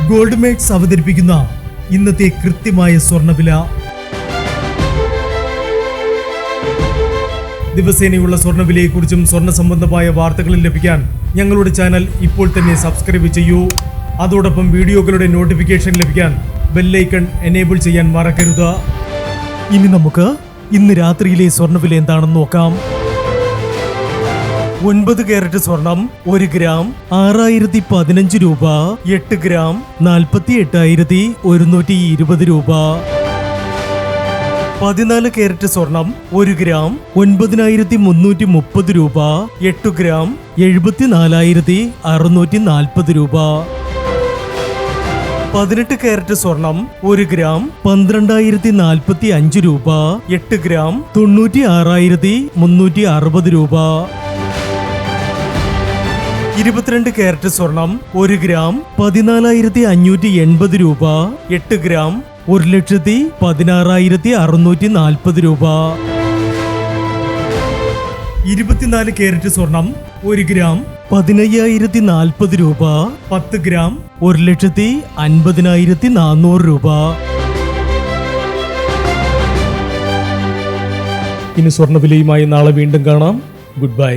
Gold makes അവതരിപ്പിക്കുന്ന ഇന്നത്തെ കൃത്യമായ സ്വർണ്ണവില. ദിവസേനയുള്ള സ്വർണ്ണവിലയെക്കുറിച്ചും സ്വർണ്ണ സംബന്ധമായ വാർത്തകളും ലഭിക്കാൻ ഞങ്ങളുടെ ചാനൽ ഇപ്പോൾ തന്നെ സബ്സ്ക്രൈബ് ചെയ്യൂ. അതോടൊപ്പം വീഡിയോകളുടെ നോട്ടിഫിക്കേഷൻ ലഭിക്കാൻ ബെല്ലൈക്കൺ എനേബിൾ ചെയ്യാൻ മറക്കരുത്. ഇനി നമുക്ക് ഇന്ന് രാത്രിയിലെ സ്വർണ്ണവില എന്താണെന്ന് നോക്കാം. 9 കാരറ്റ് സ്വർണം 1 ഗ്രാം 6015 രൂപ. 8 ഗ്രാം 48,120 രൂപ. 14 കാരറ്റ് സ്വർണം 1 ഗ്രാം 9330 രൂപ. 8 ഗ്രാം 74,640 രൂപ. 18 കാരറ്റ് സ്വർണം 1 ഗ്രാം 12,045 രൂപ. 8 ഗ്രാം 96,360 രൂപ. 22 കാരറ്റ് സ്വർണം 1 ഗ്രാം 14,580 രൂപ. 8 ഗ്രാം 1,16,640 രൂപ. 24 കാരറ്റ് സ്വർണം 1 ഗ്രാം 15,040 രൂപ. 10 ഗ്രാം 1,50,400 രൂപ. ഇനി സ്വർണ്ണവിലയുമായി നാളെ വീണ്ടും കാണാം. Good bye.